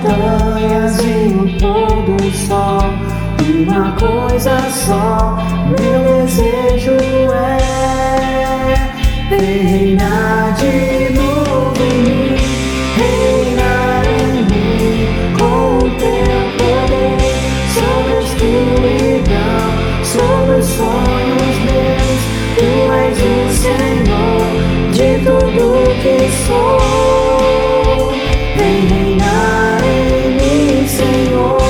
montanhas e o pôr do sol, uma coisa só, meu desejo é reinar de novo em mim, reinar em mim com o teu poder, sobre a escuridão, sobre os sonhos meus. Tu és o Senhor de tudo que sou, vem reinar em mim, Senhor.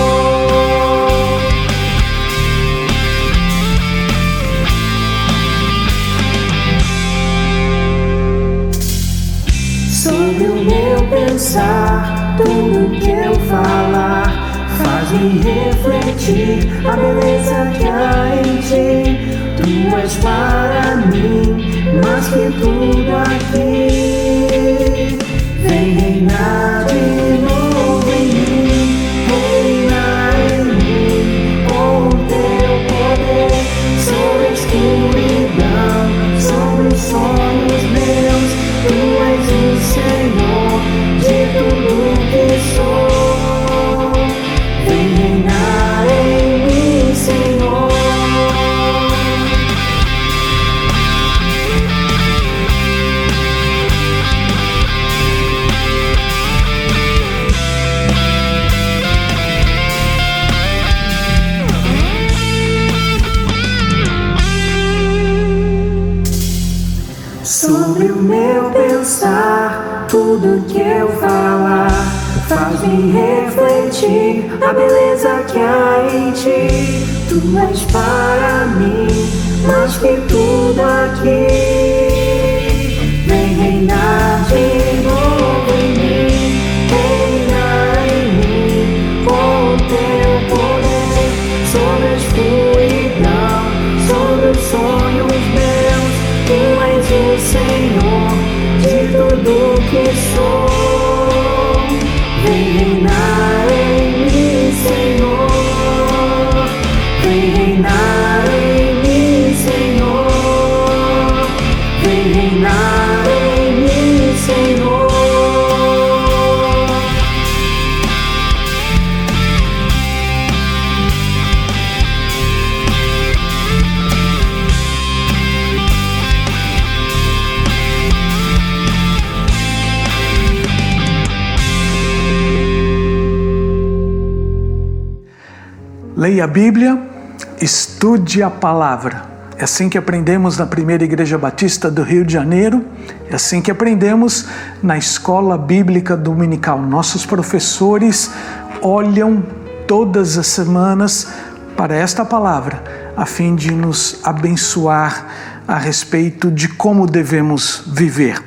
Sobre o meu pensar, tudo que eu falar, faz-me refletir a beleza que há em ti. Tu és para mim mais que tudo aqui. Vem reinar de novo em mim, reinar em mim com o teu poder, sobre a escuridão, sobre os sonhos meus. Tu és o Senhor de tudo que sou, vem reinar em mim, Senhor. Sobre o meu pensar, tudo que eu falar, faz-me refletir a beleza que há em ti. Tu és para mim mais que tudo aqui. Vem reinar de novo em mim, reinar em mim com o teu poder, sobre a escuridão, sobre os sonhos meus. Tu és o Senhor de tudo que sou, vem reinar em mim, Senhor, vem reinar em mim, Senhor, vem reinar em mim, Senhor. Leia a Bíblia, estude a palavra. É assim que aprendemos na Primeira Igreja Batista do Rio de Janeiro, é assim que aprendemos na Escola Bíblica Dominical. Nossos professores olham todas as semanas para esta palavra, a fim de nos abençoar a respeito de como devemos viver.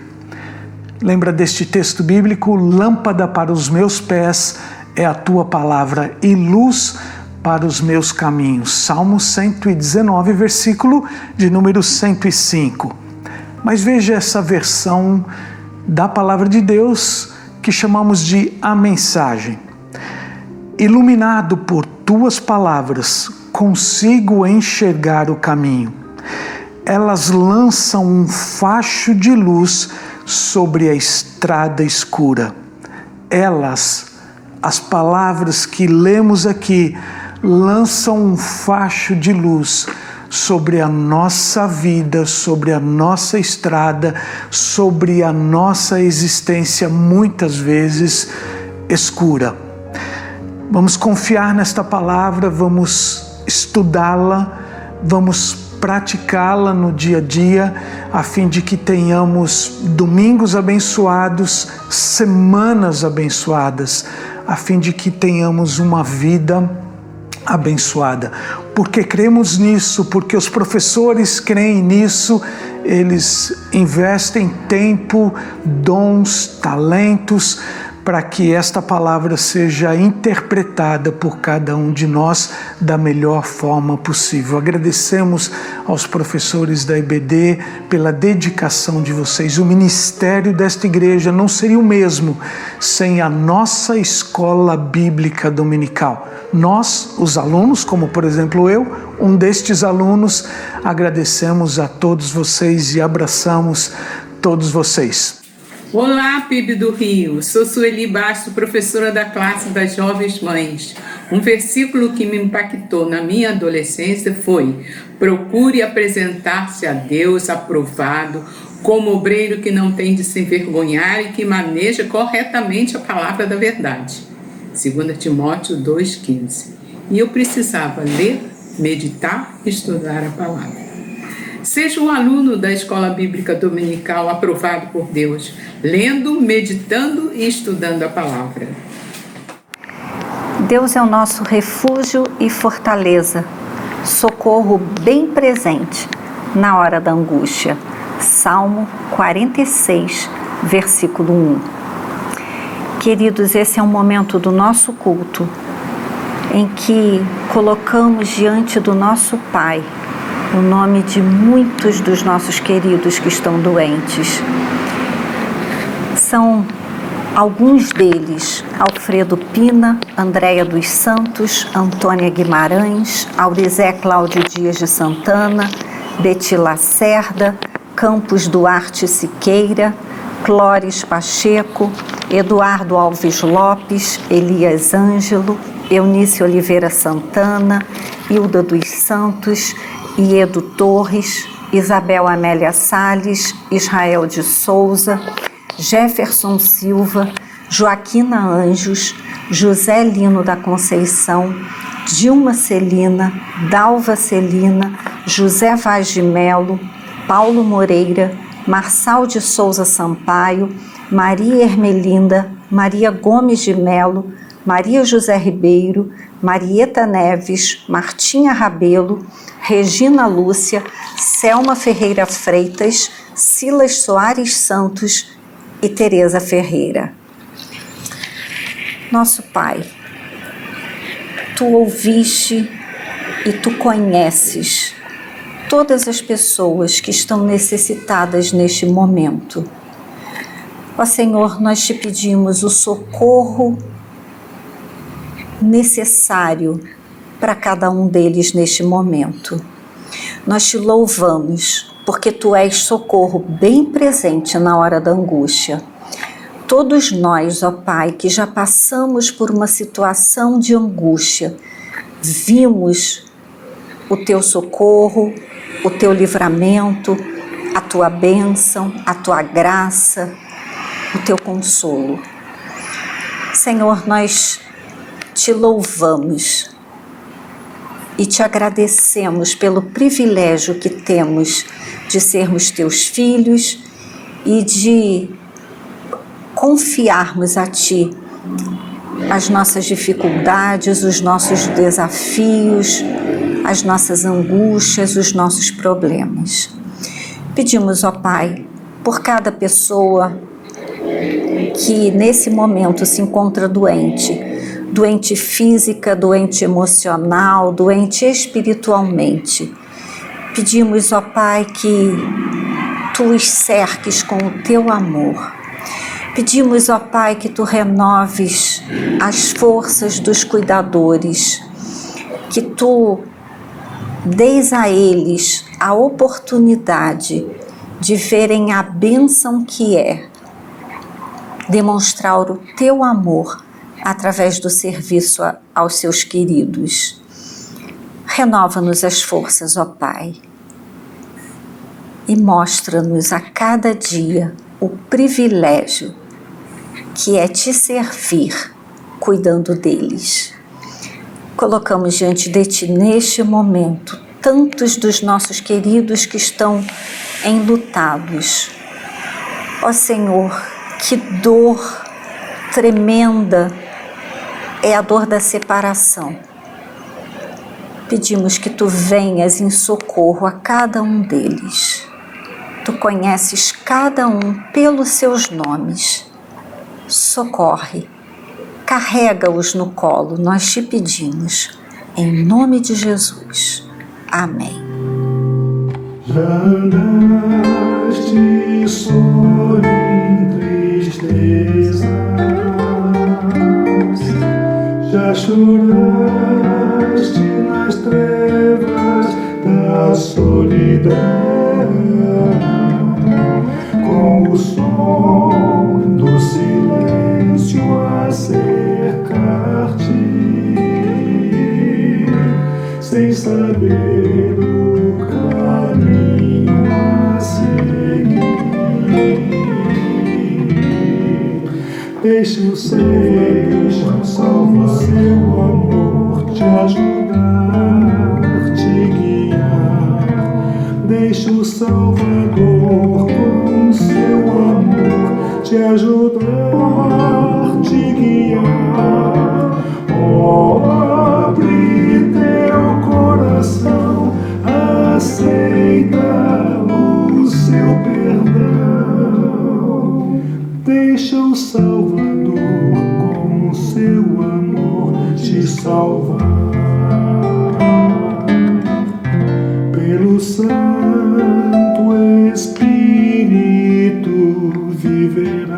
Lembra deste texto bíblico? Lâmpada para os meus pés é a tua palavra e luz para os meus caminhos. Salmo 119, versículo de número 105. Mas veja essa versão da palavra de Deus que chamamos de a mensagem. Iluminado por tuas palavras, consigo enxergar o caminho. Elas lançam um facho de luz sobre a estrada escura. Elas, as palavras que lemos aqui, lançam um facho de luz sobre a nossa vida, sobre a nossa estrada, sobre a nossa existência, muitas vezes escura. Vamos confiar nesta palavra, vamos estudá-la, vamos praticá-la no dia a dia, a fim de que tenhamos domingos abençoados, semanas abençoadas, a fim de que tenhamos uma vida abençoada. Porque cremos nisso, porque os professores creem nisso, eles investem tempo, dons, talentos, para que esta palavra seja interpretada por cada um de nós da melhor forma possível. Agradecemos aos professores da IBD pela dedicação de vocês. O ministério desta igreja não seria o mesmo sem a nossa escola bíblica dominical. Nós, os alunos, como por exemplo eu, um destes alunos, agradecemos a todos vocês e abraçamos todos vocês. Olá, PIB do Rio. Sou Sueli Basto, professora da classe das Jovens Mães. Um versículo que me impactou na minha adolescência foi: procure apresentar-se a Deus aprovado, como obreiro que não tem de se envergonhar e que maneja corretamente a palavra da verdade. 2 Timóteo 2,15. E eu precisava ler, meditar e estudar a palavra. Seja um aluno da Escola Bíblica Dominical aprovado por Deus, lendo, meditando e estudando a palavra. Deus é o nosso refúgio e fortaleza, socorro bem presente na hora da angústia. Salmo 46, versículo 1. Queridos, esse é um momento do nosso culto em que colocamos diante do nosso Pai o nome de muitos dos nossos queridos que estão doentes. São alguns deles: Alfredo Pina, Andréia dos Santos, Antônia Guimarães, Aurizé Cláudio Dias de Santana, Beti Lacerda, Campos Duarte Siqueira, Clóris Pacheco, Eduardo Alves Lopes, Elias Ângelo, Eunice Oliveira Santana, Hilda dos Santos, Iedo Torres, Isabel Amélia Salles, Israel de Souza, Jefferson Silva, Joaquina Anjos, José Lino da Conceição, Dilma Celina, Dalva Celina, José Vaz de Melo, Paulo Moreira, Marçal de Souza Sampaio, Maria Ermelinda, Maria Gomes de Melo, Maria José Ribeiro, Marieta Neves, Martinha Rabelo, Regina Lúcia, Selma Ferreira Freitas, Silas Soares Santos e Tereza Ferreira. Nosso Pai, Tu ouviste e Tu conheces todas as pessoas que estão necessitadas neste momento. Ó Senhor, nós Te pedimos o socorro necessário para cada um deles neste momento. Nós Te louvamos porque Tu és socorro bem presente na hora da angústia. Todos nós, ó Pai, que já passamos por uma situação de angústia, vimos o Teu socorro, o Teu livramento, a Tua bênção, a Tua graça, o Teu consolo. Senhor, nós Te louvamos e Te agradecemos pelo privilégio que temos de sermos Teus filhos e de confiarmos a Ti as nossas dificuldades, os nossos desafios, as nossas angústias, os nossos problemas. Pedimos, ó Pai, por cada pessoa que nesse momento se encontra doente física, doente emocional, doente espiritualmente. Pedimos, ó Pai, que Tu os cerques com o Teu amor. Pedimos, ó Pai, que Tu renoves as forças dos cuidadores, que Tu deis a eles a oportunidade de verem a bênção que é demonstrar o Teu amor através do serviço aos seus queridos. Renova-nos as forças, ó Pai, e mostra-nos a cada dia o privilégio que é Te servir, cuidando deles. Colocamos diante de Ti neste momento tantos dos nossos queridos que estão enlutados. Ó Senhor, que dor tremenda é a dor da separação. Pedimos que Tu venhas em socorro a cada um deles. Tu conheces cada um pelos seus nomes. Socorre, carrega-os no colo, nós Te pedimos, em nome de Jesus. Amém. Já andaste só em tristezas, já choraste nas trevas da solidão, com o sol sem saber o caminho a seguir. Deixa o Salvador, seu amor te ajudar, te guiar. Deixa o Salvador com seu amor te ajudar, te guiar. Oh, abre teu coração, aceita o seu perdão. Deixa o Salvador com seu amor te salvar. Pelo Santo Espírito viverás,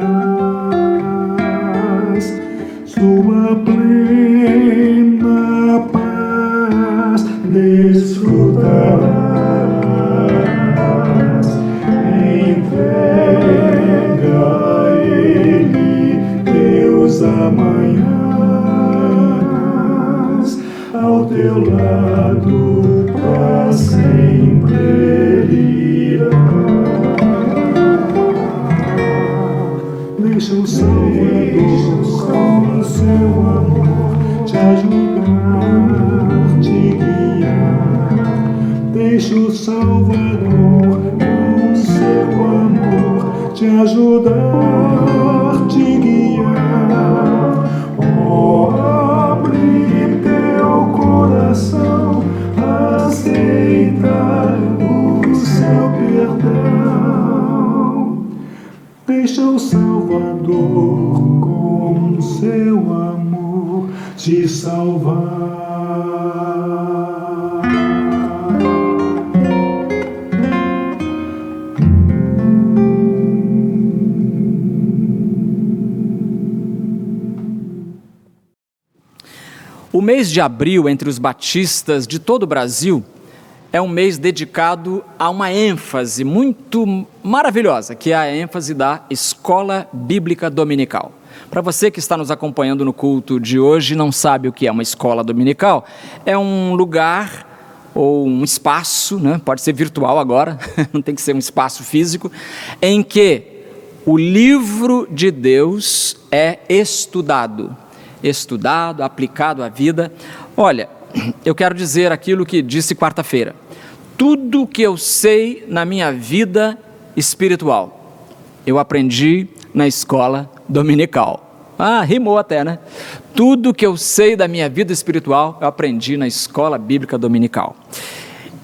sua plena paz desfrutarás. Entrega a Ele teus amanhãs, ao teu lado pra sempre Ele irá. Deixa o Salvador com seu amor te ajudar, te guiar. Deixa o Salvador com seu amor te ajudar, te guiar. Oh, abre teu coração, aceita o seu perdão. Deixa o Salvador com seu amor te salvar. O mês de abril, entre os batistas de todo o Brasil, é um mês dedicado a uma ênfase muito maravilhosa, que é a ênfase da Escola Bíblica Dominical. Para você que está nos acompanhando no culto de hoje e não sabe o que é uma escola dominical, é um lugar ou um espaço, né? Pode ser virtual agora, não tem que ser um espaço físico, em que o livro de Deus é estudado, aplicado à vida. Olha, eu quero dizer aquilo que disse quarta-feira. Tudo que eu sei na minha vida espiritual, eu aprendi na escola dominical. Ah, rimou até, né? Tudo que eu sei da minha vida espiritual, eu aprendi na escola bíblica dominical.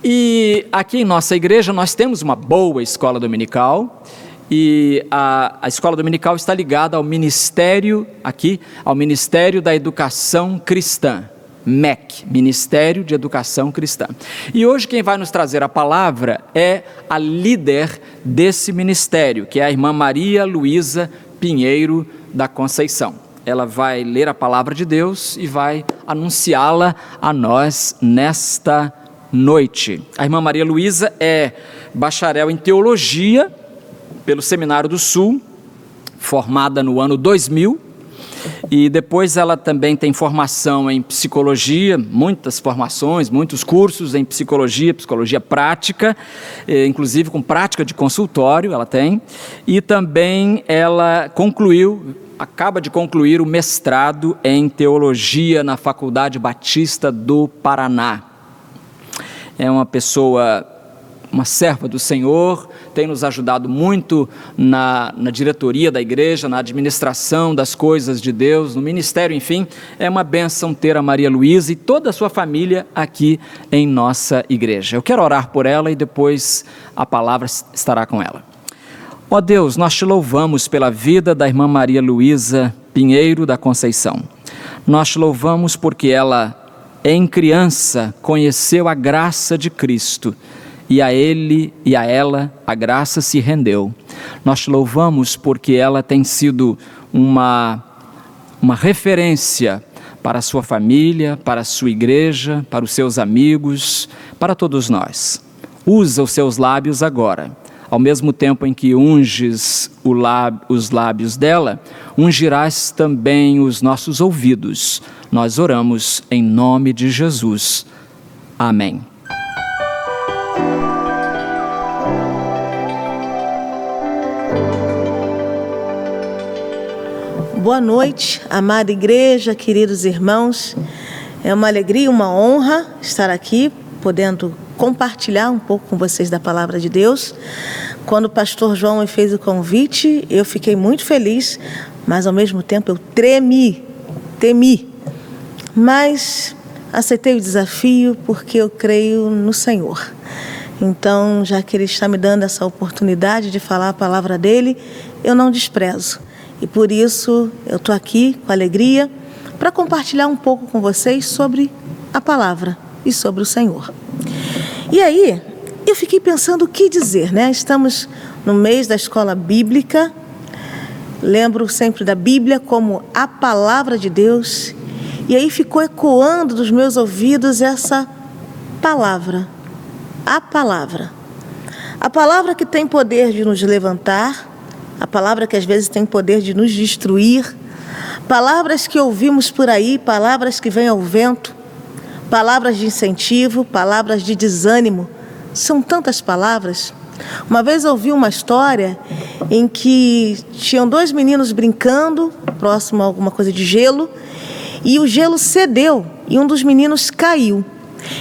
E aqui em nossa igreja nós temos uma boa escola dominical, e a escola dominical está ligada ao ministério, ao Ministério da Educação Cristã, MEC, Ministério de Educação Cristã. E hoje quem vai nos trazer a palavra é a líder desse ministério, que é a irmã Maria Luísa Pinheiro da Conceição. Ela vai ler a palavra de Deus e vai anunciá-la a nós nesta noite. A irmã Maria Luísa é bacharel em teologia pelo Seminário do Sul, formada no ano 2000, e depois ela também tem formação em psicologia, muitas formações, muitos cursos em psicologia prática, inclusive com prática de consultório ela tem, e também ela acaba de concluir o mestrado em teologia na Faculdade Batista do Paraná. É uma pessoa, uma serva do Senhor, tem nos ajudado muito na diretoria da igreja, na administração das coisas de Deus, no ministério, enfim. É uma bênção ter a Maria Luísa e toda a sua família aqui em nossa igreja. Eu quero orar por ela e depois a palavra estará com ela. Ó Deus, nós te louvamos pela vida da irmã Maria Luísa Pinheiro da Conceição. Nós te louvamos porque ela, em criança, conheceu a graça de Cristo, e a ele e a ela a graça se rendeu. Nós te louvamos porque ela tem sido uma referência para a sua família, para a sua igreja, para os seus amigos, para todos nós. Usa os seus lábios agora. Ao mesmo tempo em que unges os lábios dela, ungirás também os nossos ouvidos. Nós oramos em nome de Jesus. Amém. Boa noite, amada igreja, queridos irmãos. É uma alegria, uma honra estar aqui, podendo compartilhar um pouco com vocês da palavra de Deus. Quando o pastor João me fez o convite, eu fiquei muito feliz, mas ao mesmo tempo eu temi. Mas aceitei o desafio porque eu creio no Senhor. Então, já que Ele está me dando essa oportunidade de falar a palavra dEle, eu não desprezo. E por isso eu estou aqui com alegria para compartilhar um pouco com vocês sobre a palavra e sobre o Senhor. E aí, eu fiquei pensando o que dizer, né? Estamos no mês da escola bíblica. Lembro sempre da Bíblia como a palavra de Deus. E aí ficou ecoando dos meus ouvidos essa palavra. A palavra. A palavra que tem poder de nos levantar. A palavra que às vezes tem poder de nos destruir. Palavras que ouvimos por aí, palavras que vêm ao vento. Palavras de incentivo, palavras de desânimo. São tantas palavras. Uma vez eu ouvi uma história em que tinham dois meninos brincando, próximo a alguma coisa de gelo, e o gelo cedeu e um dos meninos caiu.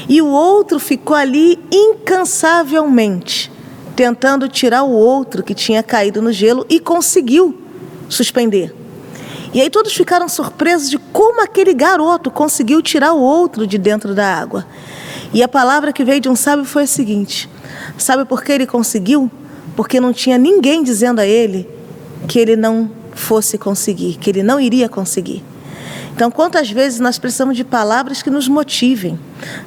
E o outro ficou ali incansavelmente, tentando tirar o outro que tinha caído no gelo e conseguiu suspender. E aí todos ficaram surpresos de como aquele garoto conseguiu tirar o outro de dentro da água. E a palavra que veio de um sábio foi a seguinte: sabe por que ele conseguiu? Porque não tinha ninguém dizendo a ele que ele não fosse conseguir, que ele não iria conseguir. Então, quantas vezes nós precisamos de palavras que nos motivem,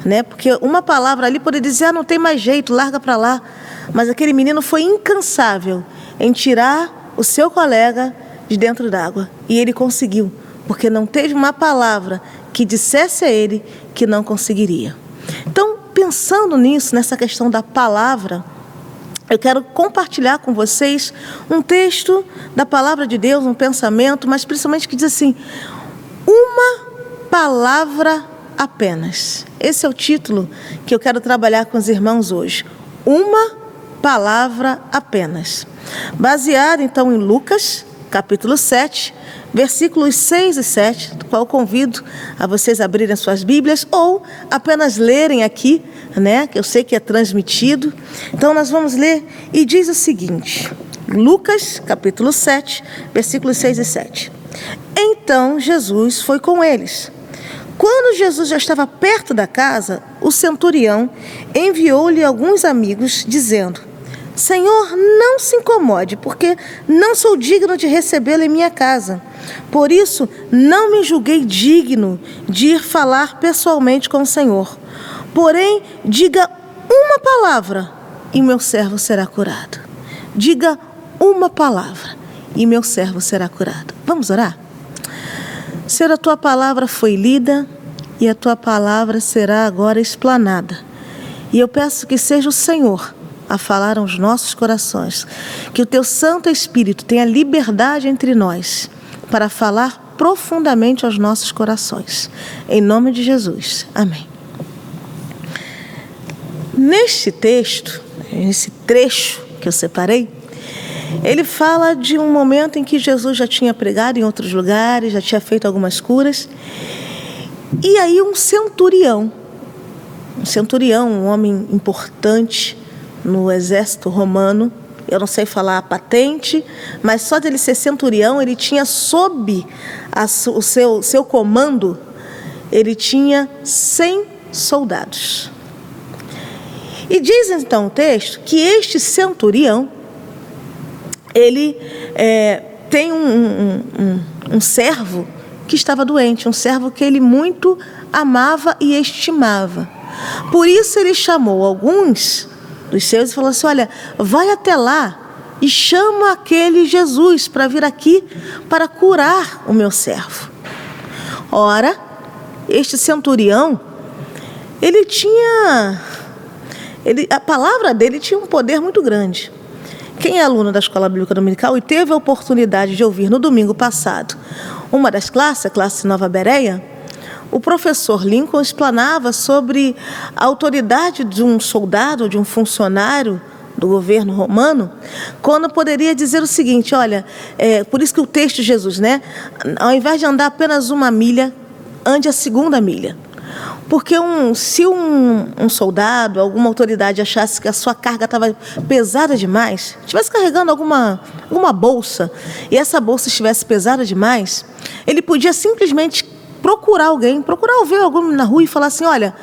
né? Porque uma palavra ali poderia dizer, não tem mais jeito, larga para lá. Mas aquele menino foi incansável em tirar o seu colega de dentro d'água. E ele conseguiu, porque não teve uma palavra que dissesse a ele que não conseguiria. Então, pensando nisso, nessa questão da palavra, eu quero compartilhar com vocês um texto da palavra de Deus, um pensamento, mas principalmente que diz assim: uma palavra apenas. Esse é o título que eu quero trabalhar com os irmãos hoje. Uma palavra apenas. Baseado então em Lucas, capítulo 7, versículos 6 e 7, do qual convido a vocês abrirem suas Bíblias ou apenas lerem aqui, né, que eu sei que é transmitido. Então nós vamos ler e diz o seguinte, Lucas, capítulo 7, versículos 6 e 7. Então Jesus foi com eles. Quando Jesus já estava perto da casa, o centurião enviou-lhe alguns amigos, dizendo: Senhor, não se incomode, porque não sou digno de recebê-lo em minha casa. Por isso, não me julguei digno de ir falar pessoalmente com o Senhor. Porém, diga uma palavra e meu servo será curado. Diga uma palavra e meu servo será curado. Vamos orar? Senhor, a tua palavra foi lida e a tua palavra será agora explanada. E eu peço que seja o Senhor a falar aos nossos corações. Que o teu Santo Espírito tenha liberdade entre nós para falar profundamente aos nossos corações. Em nome de Jesus. Amém. Neste texto, nesse trecho que eu separei, ele fala de um momento em que Jesus já tinha pregado em outros lugares, já tinha feito algumas curas. E aí um centurião, um homem importante no exército romano, eu não sei falar a patente, mas só dele ser centurião, ele tinha sob o seu comando, ele tinha 100 soldados. E diz então o texto que este centurião, ele tem um servo que estava doente, um servo que ele muito amava e estimava. Por isso ele chamou alguns dos seus e falou assim: olha, vai até lá e chama aquele Jesus para vir aqui para curar o meu servo. Ora, este centurião, a palavra dele tinha um poder muito grande. Quem é aluno da Escola Bíblica Dominical e teve a oportunidade de ouvir no domingo passado uma das classes, a classe Nova Bereia, o professor Lincoln explanava sobre a autoridade de um soldado, de um funcionário do governo romano, quando poderia dizer o seguinte, olha, por isso que o texto de Jesus, né? Ao invés de andar apenas 1 milha, ande a 2ª milha. Porque se um soldado, alguma autoridade achasse que a sua carga estava pesada demais, estivesse carregando alguma bolsa, e essa bolsa estivesse pesada demais, ele podia simplesmente procurar alguém na rua e falar assim, olha,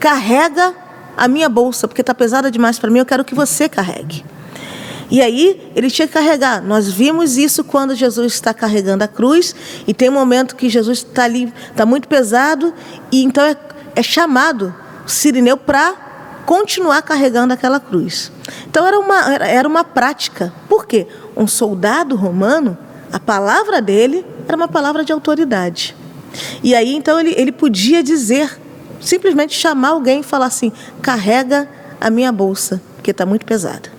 carrega a minha bolsa, porque está pesada demais para mim, eu quero que você carregue. E aí, ele tinha que carregar. Nós vimos isso quando Jesus está carregando a cruz, e tem um momento que Jesus está ali, está muito pesado, e então é chamado o sirineu para continuar carregando aquela cruz. Então, era uma prática. Por quê? Um soldado romano, a palavra dele era uma palavra de autoridade. E aí, então, ele podia dizer, simplesmente chamar alguém e falar assim, carrega a minha bolsa, porque está muito pesada.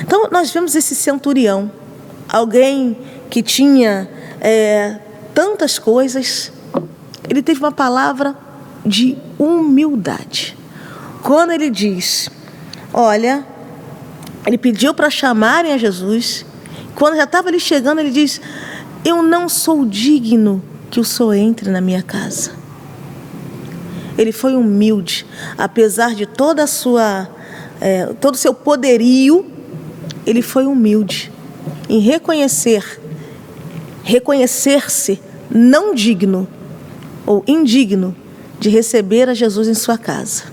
Então, nós vemos esse centurião, alguém que tinha tantas coisas, ele teve uma palavra de humildade. Quando ele diz, olha, ele pediu para chamarem a Jesus, quando já estava ali chegando, ele diz, eu não sou digno que o Senhor entre na minha casa. Ele foi humilde, apesar de toda a sua, todo o seu poderio, ele foi humilde em reconhecer-se não digno ou indigno de receber a Jesus em sua casa.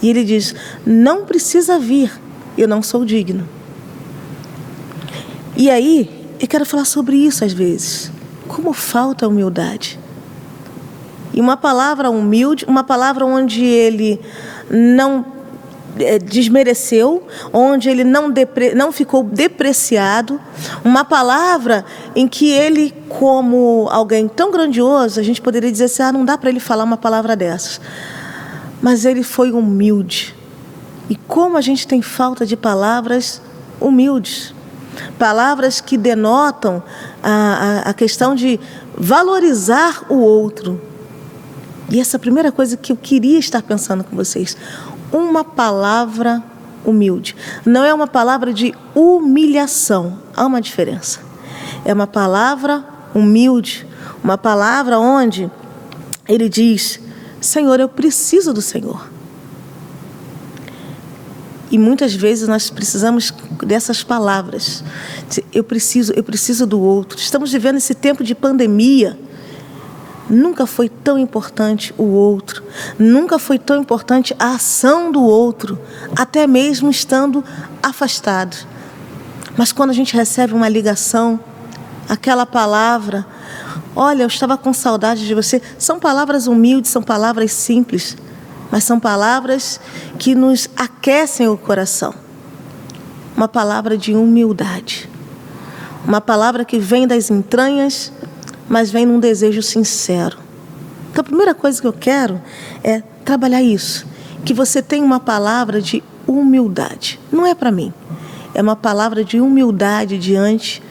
E ele diz, não precisa vir, eu não sou digno. E aí, eu quero falar sobre isso às vezes. Como falta humildade. E uma palavra humilde, uma palavra onde ele não desmereceu, onde ele não ficou depreciado, uma palavra em que ele, como alguém tão grandioso, a gente poderia dizer assim, não dá para ele falar uma palavra dessas. Mas ele foi humilde. E como a gente tem falta de palavras humildes, palavras que denotam a questão de valorizar o outro. E essa é a primeira coisa que eu queria estar pensando com vocês. Uma palavra humilde. Não é uma palavra de humilhação. Há uma diferença. É uma palavra humilde. Uma palavra onde ele diz, Senhor, eu preciso do Senhor. E muitas vezes nós precisamos dessas palavras. Eu preciso do outro. Estamos vivendo esse tempo de pandemia. Nunca foi tão importante o outro. Nunca foi tão importante a ação do outro, até mesmo estando afastado. Mas quando a gente recebe uma ligação, aquela palavra, olha, eu estava com saudade de você. São palavras humildes, são palavras simples, mas são palavras que nos aquecem o coração. Uma palavra de humildade. Uma palavra que vem das entranhas, mas vem num desejo sincero. Então, a primeira coisa que eu quero é trabalhar isso. Que você tenha uma palavra de humildade. Não é para mim. É uma palavra de humildade diante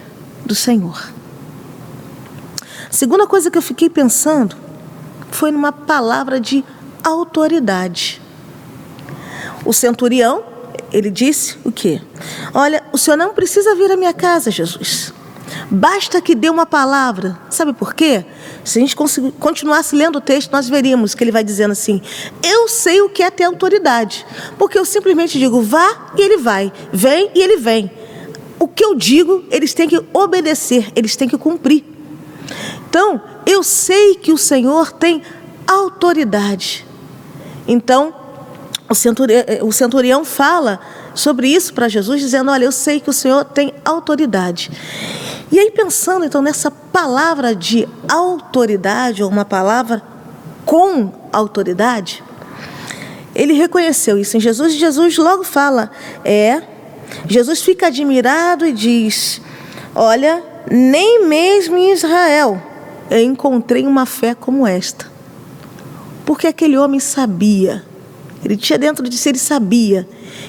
do Senhor. A segunda coisa que eu fiquei pensando foi numa palavra de autoridade. O centurião, ele disse o quê? Olha, o Senhor não precisa vir à minha casa, Jesus. Basta que dê uma palavra. Sabe por quê? Se a gente continuasse lendo o texto, nós veríamos que ele vai dizendo assim, eu sei o que é ter autoridade, porque eu simplesmente digo, vá e ele vai, vem e ele vem. O que eu digo, eles têm que obedecer, eles têm que cumprir. Então, eu sei que o Senhor tem autoridade. Então, o centurião fala sobre isso para Jesus, dizendo, olha, eu sei que o Senhor tem autoridade. E aí, pensando então nessa palavra de autoridade, ou uma palavra com autoridade, ele reconheceu isso em Jesus, e Jesus logo fala, Jesus fica admirado e diz, olha, nem mesmo em Israel eu encontrei uma fé como esta. Porque aquele homem sabia, ele tinha dentro de si, ele sabia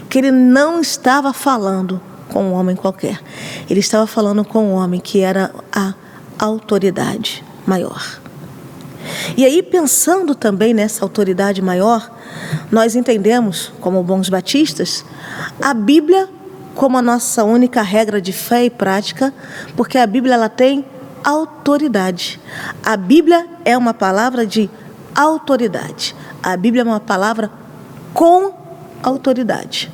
que ele não estava falando com um homem qualquer. Ele estava falando com um homem que era a autoridade maior. E aí, pensando também nessa autoridade maior, nós entendemos, como bons batistas, a Bíblia como a nossa única regra de fé e prática, porque a Bíblia ela tem autoridade. A Bíblia é uma palavra de autoridade. A Bíblia é uma palavra com autoridade.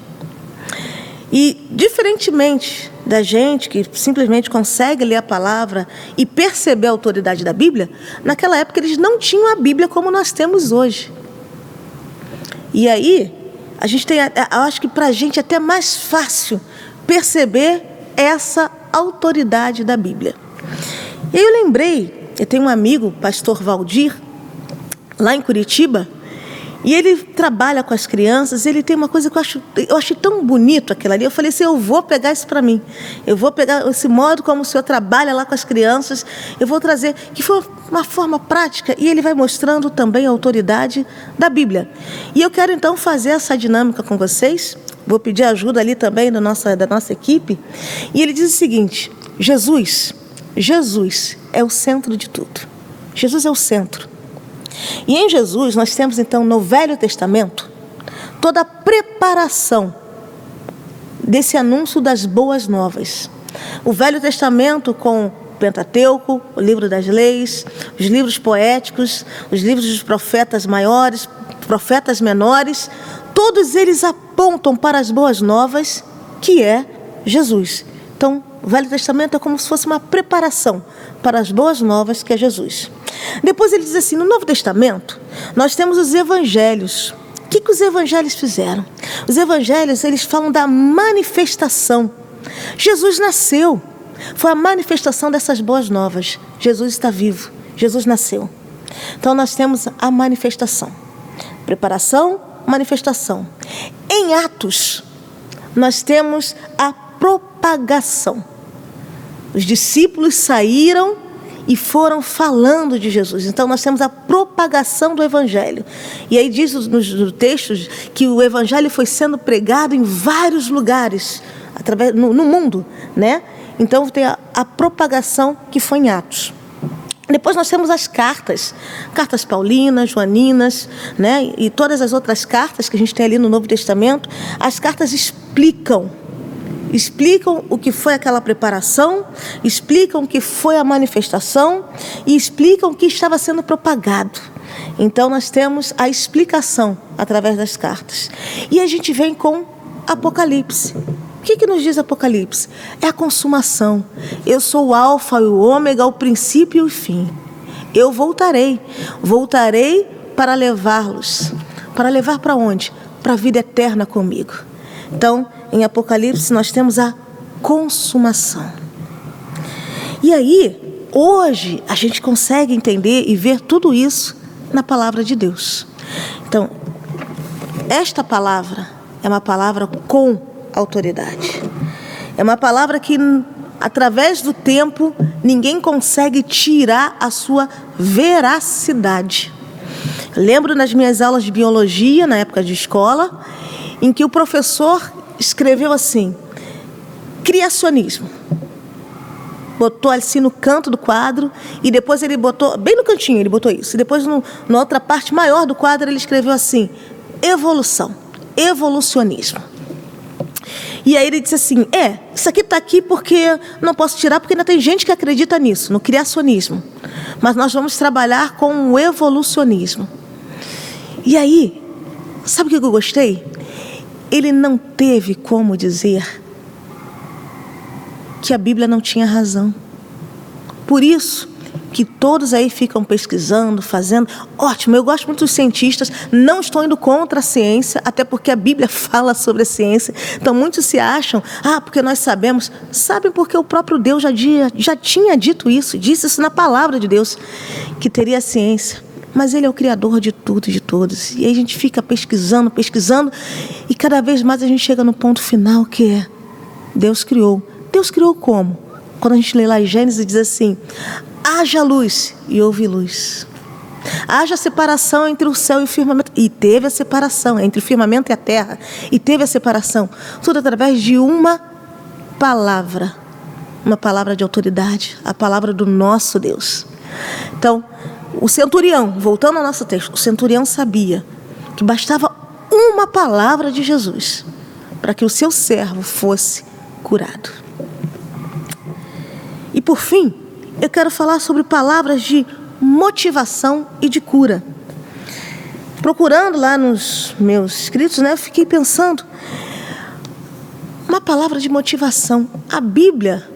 E, diferentemente da gente que simplesmente consegue ler a palavra e perceber a autoridade da Bíblia, naquela época eles não tinham a Bíblia como nós temos hoje. E aí, a gente tem, eu acho que para a gente é até mais fácil perceber essa autoridade da Bíblia. E aí eu lembrei, eu tenho um amigo, pastor Valdir, lá em Curitiba, e ele trabalha com as crianças, ele tem uma coisa que eu achei tão bonito aquilo ali. Eu falei assim, eu vou pegar isso para mim. Eu vou pegar esse modo como o senhor trabalha lá com as crianças, eu vou trazer, que foi uma forma prática, e ele vai mostrando também a autoridade da Bíblia. E eu quero então fazer essa dinâmica com vocês, vou pedir ajuda ali também da nossa equipe, e ele diz o seguinte, Jesus é o centro de tudo. Jesus é o centro. E em Jesus nós temos então no Velho Testamento toda a preparação desse anúncio das boas novas. O Velho Testamento com o Pentateuco, o livro das leis, os livros poéticos, os livros dos profetas maiores, profetas menores, todos eles apontam para as boas novas, que é Jesus. Então, o Velho Testamento é como se fosse uma preparação para as boas novas, que é Jesus. Depois ele diz assim, no Novo Testamento, nós temos os evangelhos. O que os evangelhos fizeram? Os evangelhos, eles falam da manifestação. Jesus nasceu. Foi a manifestação dessas boas novas. Jesus está vivo. Jesus nasceu. Então, nós temos a manifestação. Preparação, manifestação. Em Atos, nós temos a propagação. Os discípulos saíram e foram falando de Jesus. Então, nós temos a propagação do Evangelho. E aí diz nos textos que o Evangelho foi sendo pregado em vários lugares, no mundo, né? Então, tem a propagação que foi em Atos. Depois nós temos as cartas paulinas, joaninas, né? E todas as outras cartas que a gente tem ali no Novo Testamento. As cartas explicam o que foi aquela preparação, explicam o que foi a manifestação e explicam o que estava sendo propagado. Então nós temos a explicação através das cartas. E a gente vem com Apocalipse. O que nos diz Apocalipse? É a consumação. Eu sou o alfa e o ômega, o princípio e o fim. Eu voltarei para levá-los. Para levar para onde? Para a vida eterna comigo. Então, em Apocalipse, nós temos a consumação. E aí, hoje, a gente consegue entender e ver tudo isso na palavra de Deus. Então, esta palavra é uma palavra com autoridade. É uma palavra que, através do tempo, ninguém consegue tirar a sua veracidade. Lembro nas minhas aulas de biologia, na época de escola, em que o professor escreveu assim, criacionismo. Botou assim no canto do quadro e depois ele botou, bem no cantinho ele botou isso. E depois na outra parte maior do quadro ele escreveu assim, evolução, evolucionismo. E aí ele disse assim, isso aqui está aqui porque não posso tirar porque ainda tem gente que acredita nisso, no criacionismo. Mas nós vamos trabalhar com o evolucionismo. E aí, sabe o que eu gostei? Ele não teve como dizer que a Bíblia não tinha razão. Por isso que todos aí ficam pesquisando, fazendo. Ótimo, eu gosto muito dos cientistas, não estou indo contra a ciência, até porque a Bíblia fala sobre a ciência. Então muitos se acham, porque nós sabemos. Sabem porque o próprio Deus já tinha dito isso, disse isso na palavra de Deus, que teria ciência. Mas Ele é o Criador de tudo e de todos. E aí a gente fica pesquisando, e cada vez mais a gente chega no ponto final, que é Deus criou. Deus criou como? Quando a gente lê lá em Gênesis, diz assim, haja luz e houve luz. Haja separação entre o céu e o firmamento. E teve a separação entre o firmamento e a terra. E teve a separação. Tudo através de uma palavra de autoridade. A palavra do nosso Deus. Então, O centurião, voltando ao nosso texto, o centurião sabia que bastava uma palavra de Jesus para que o seu servo fosse curado. E por fim, eu quero falar sobre palavras de motivação e de cura. Procurando lá nos meus escritos, eu fiquei pensando, uma palavra de motivação. A Bíblia,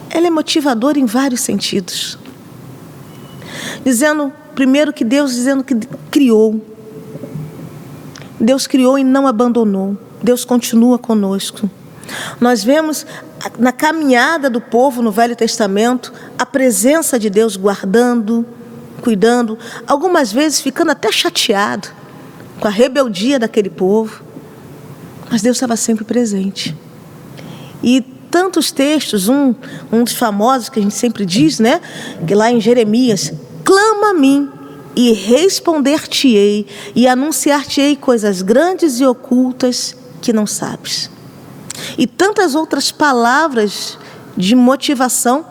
ela é motivadora em vários sentidos. Dizendo, primeiro, que Deus dizendo que criou. Deus criou e não abandonou. Deus continua conosco. Nós vemos na caminhada do povo no Velho Testamento a presença de Deus guardando, cuidando, algumas vezes ficando até chateado com a rebeldia daquele povo. Mas Deus estava sempre presente. E tantos textos, um dos famosos que a gente sempre diz, que lá em Jeremias, clama a mim e responder-te-ei e anunciar-te-ei coisas grandes e ocultas que não sabes. E tantas outras palavras de motivação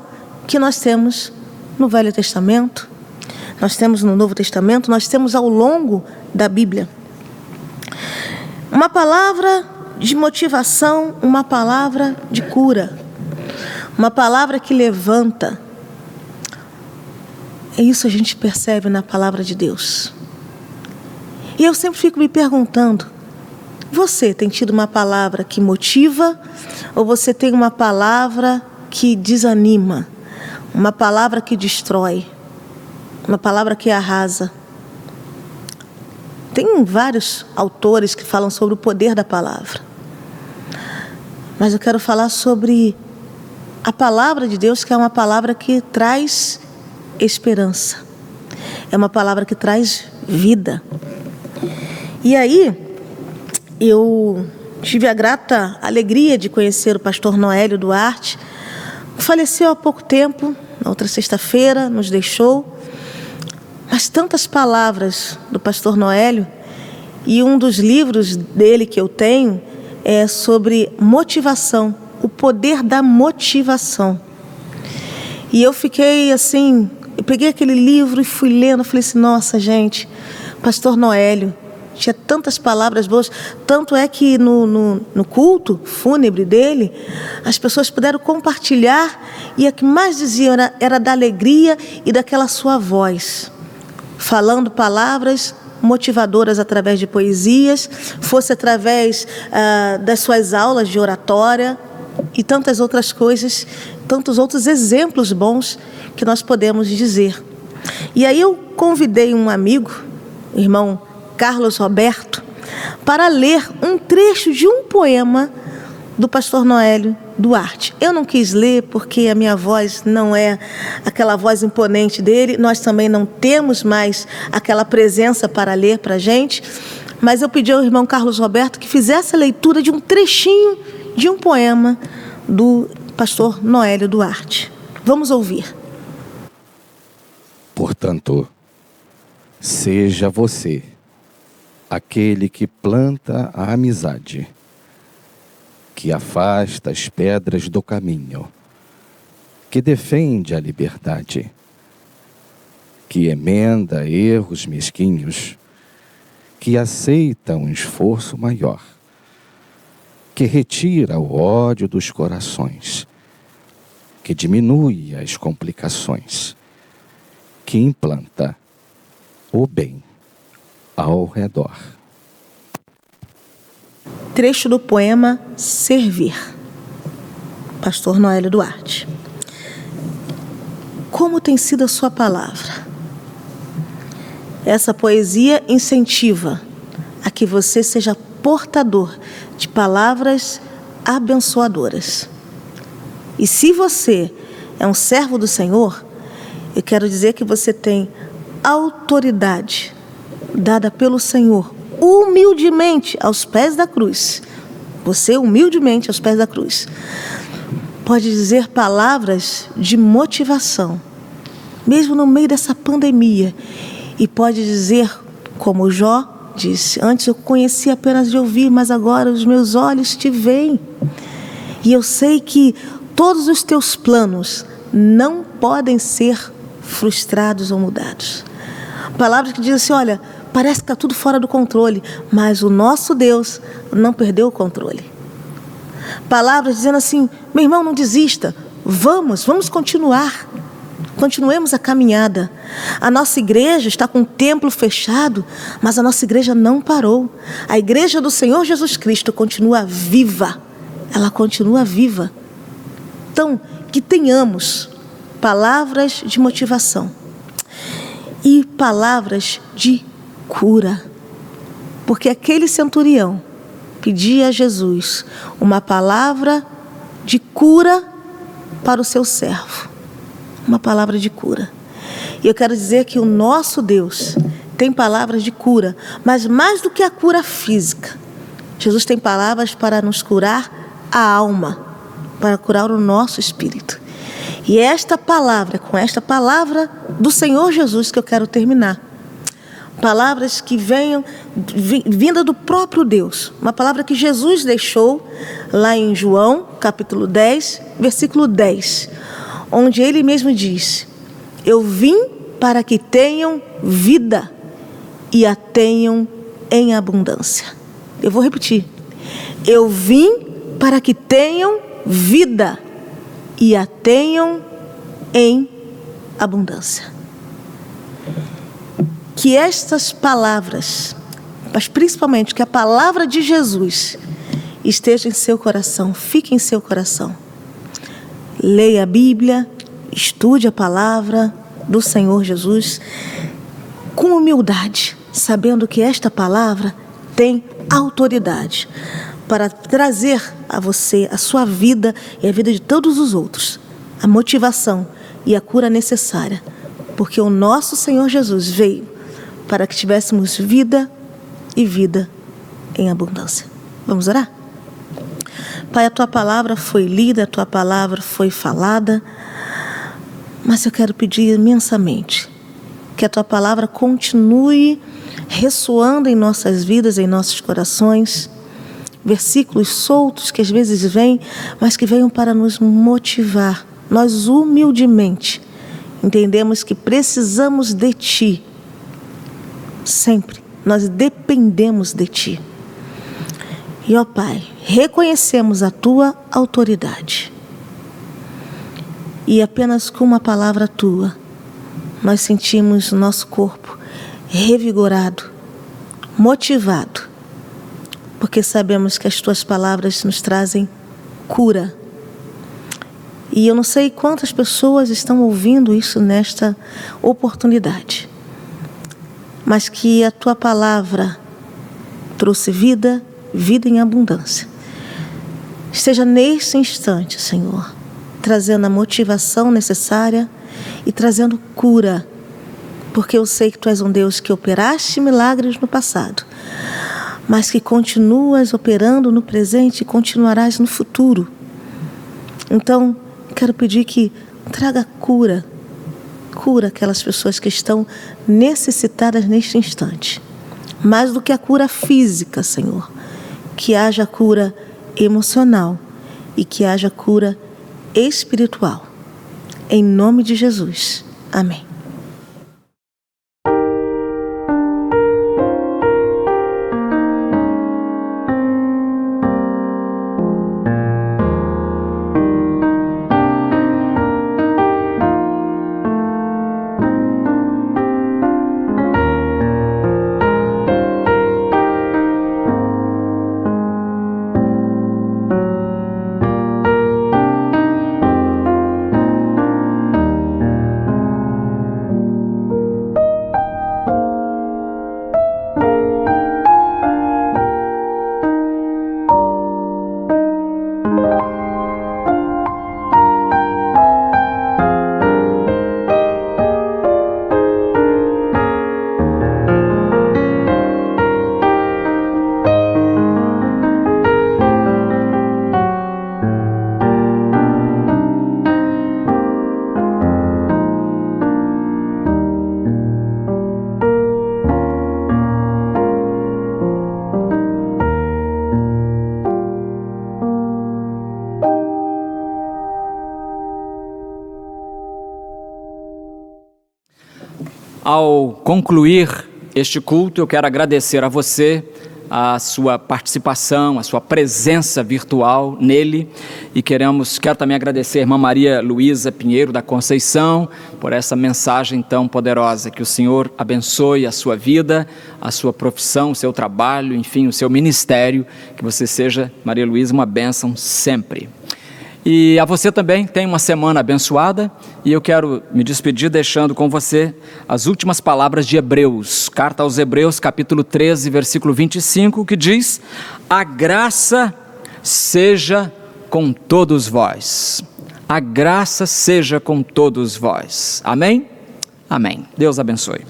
que nós temos no Velho Testamento, nós temos no Novo Testamento, nós temos ao longo da Bíblia. Uma palavra de motivação, uma palavra de cura, uma palavra que levanta. É isso a gente percebe na palavra de Deus. E eu sempre fico me perguntando, você tem tido uma palavra que motiva ou você tem uma palavra que desanima, uma palavra que destrói, uma palavra que arrasa? Tem vários autores que falam sobre o poder da palavra. Mas eu quero falar sobre a palavra de Deus, que é uma palavra que traz esperança. É uma palavra que traz vida. E aí, eu tive a grata alegria de conhecer o pastor Noélio Duarte. Faleceu há pouco tempo, na outra sexta-feira, nos deixou. Mas tantas palavras do pastor Noélio, e um dos livros dele que eu tenho é sobre motivação, o poder da motivação. E eu fiquei assim, eu peguei aquele livro e fui lendo, falei assim, nossa gente, pastor Noélio tinha tantas palavras boas, tanto é que no culto fúnebre dele, as pessoas puderam compartilhar, e a que mais diziam era da alegria e daquela sua voz, falando palavras motivadoras através de poesias, fosse através das suas aulas de oratória e tantas outras coisas, tantos outros exemplos bons que nós podemos dizer. E aí eu convidei um amigo, o irmão Carlos Roberto, para ler um trecho de um poema do pastor Noélio Duarte. Eu não quis ler porque a minha voz não é aquela voz imponente dele, nós também não temos mais aquela presença para ler para a gente, mas eu pedi ao irmão Carlos Roberto que fizesse a leitura de um trechinho de um poema do pastor Noélio Duarte. Vamos ouvir. Portanto, seja você aquele que planta a amizade, que afasta as pedras do caminho, que defende a liberdade, que emenda erros mesquinhos, que aceita um esforço maior, que retira o ódio dos corações, que diminui as complicações, que implanta o bem ao redor. Trecho do poema Servir, pastor Noélio Duarte. Como tem sido a sua palavra? Essa poesia incentiva a que você seja portador de palavras abençoadoras. E se você é um servo do Senhor, eu quero dizer que você tem autoridade dada pelo Senhor, humildemente aos pés da cruz. Você humildemente aos pés da cruz pode dizer palavras de motivação, mesmo no meio dessa pandemia, e pode dizer, como Jó disse, antes eu conhecia apenas de ouvir, mas agora os meus olhos te veem, e eu sei que todos os teus planos não podem ser frustrados ou mudados. Palavras que dizem assim, olha, parece que está tudo fora do controle, mas o nosso Deus não perdeu o controle. Palavras dizendo assim, meu irmão, não desista, vamos continuar. Continuemos a caminhada. A nossa igreja está com o templo fechado, mas a nossa igreja não parou. A igreja do Senhor Jesus Cristo continua viva. Ela continua viva. Então, que tenhamos palavras de motivação e palavras de cura. Porque aquele centurião pedia a Jesus uma palavra de cura para o seu servo. Uma palavra de cura. E eu quero dizer que o nosso Deus tem palavras de cura, mas mais do que a cura física, Jesus tem palavras para nos curar a alma, para curar o nosso espírito. E é esta palavra, com esta palavra do Senhor Jesus que eu quero terminar. Palavras que venham, vinda do próprio Deus. Uma palavra que Jesus deixou lá em João, capítulo 10, versículo 10. Onde ele mesmo diz, eu vim para que tenham vida e a tenham em abundância. Eu vou repetir. Eu vim para que tenham vida e a tenham em abundância. Que estas palavras, mas principalmente que a palavra de Jesus esteja em seu coração, fique em seu coração. Leia a Bíblia, estude a palavra do Senhor Jesus com humildade, sabendo que esta palavra tem autoridade para trazer a você, a sua vida e a vida de todos os outros, a motivação e a cura necessária, porque o nosso Senhor Jesus veio para que tivéssemos vida e vida em abundância. Vamos orar? Pai, a Tua palavra foi lida, a Tua palavra foi falada, mas eu quero pedir imensamente que a Tua palavra continue ressoando em nossas vidas, em nossos corações, versículos soltos que às vezes vêm, mas que venham para nos motivar. Nós humildemente entendemos que precisamos de Ti, sempre, nós dependemos de Ti. E, ó Pai, reconhecemos a Tua autoridade. E apenas com uma palavra Tua, nós sentimos nosso corpo revigorado, motivado, porque sabemos que as Tuas palavras nos trazem cura. E eu não sei quantas pessoas estão ouvindo isso nesta oportunidade, mas que a Tua palavra trouxe vida, vida em abundância. Esteja neste instante, Senhor, trazendo a motivação necessária e trazendo cura, porque eu sei que Tu és um Deus que operaste milagres no passado, mas que continuas operando no presente e continuarás no futuro. Então, quero pedir que traga cura aquelas pessoas que estão necessitadas neste instante. Mais do que a cura física, Senhor, que haja cura emocional e que haja cura espiritual. Em nome de Jesus. Amém. Ao concluir este culto, eu quero agradecer a você a sua participação, a sua presença virtual nele, e quero também agradecer a irmã Maria Luísa Pinheiro da Conceição por essa mensagem tão poderosa. Que o Senhor abençoe a sua vida, a sua profissão, o seu trabalho, enfim, o seu ministério, que você seja, Maria Luísa, uma bênção sempre. E a você também, tenha uma semana abençoada, e eu quero me despedir deixando com você as últimas palavras de Hebreus, carta aos Hebreus, capítulo 13, versículo 25, que diz: a graça seja com todos vós. A graça seja com todos vós. Amém? Amém. Deus abençoe.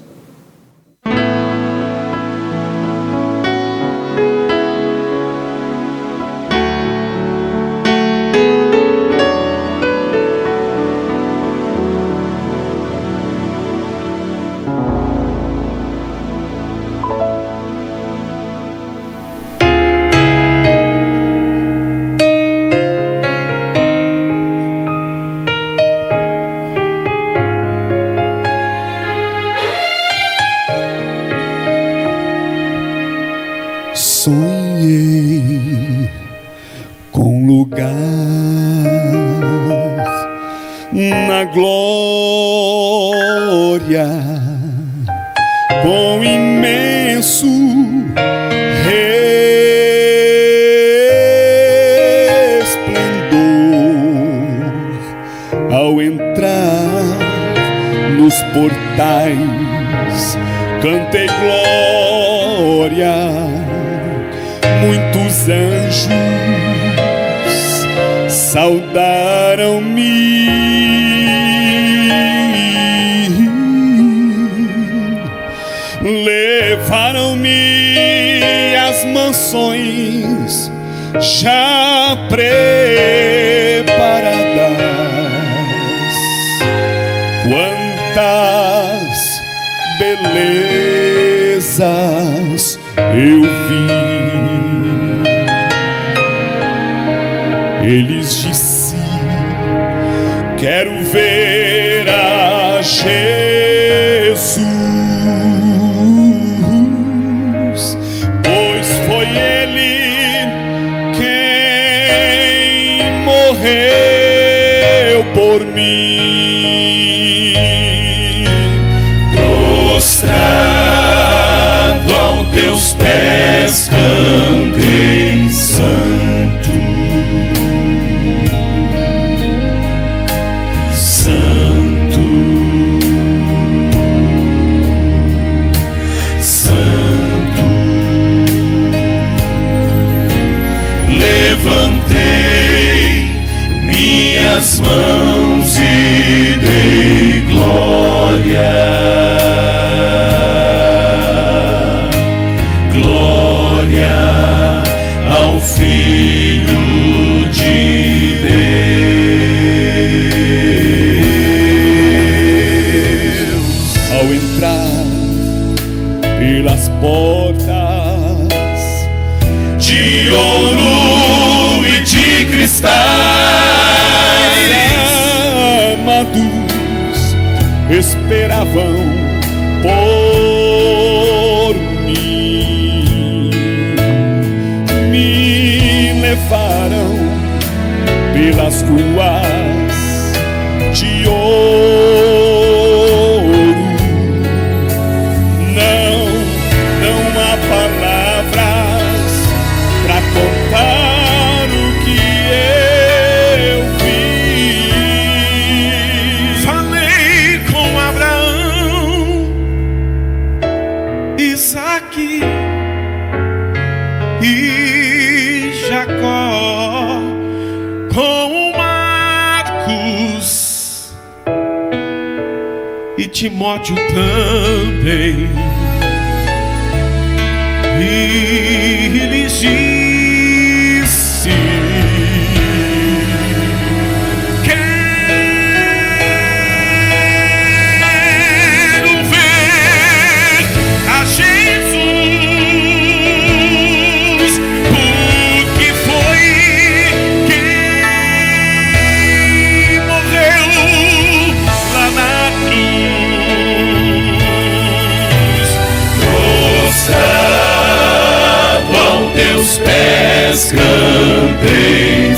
Sonhei com lugar na glória, com imenso resplendor. Ao entrar nos portais, cantei glória. Muitos anjos saudaram-me, levaram-me às mansões já preparadas. Quantas belezas eu vi! Eles disseram: quero ver a Jesus, pois foi Ele quem morreu por mim. Prostrado aos teus pés cantei santo. Levantei minhas mãos e dei glória, glória ao Filho de Deus. Ao entrar pelas portas de ouro e de cristais, amados esperavam por mim. Me levaram pelas ruas de ouro. Não há palavras pra contar o que eu vi. Falei com Abraão, Isaque e Jacó, com Marcos e Timóteo também. E lhes disse: quero ver a Jesus, porque foi quem morreu lá na cruz. cantem,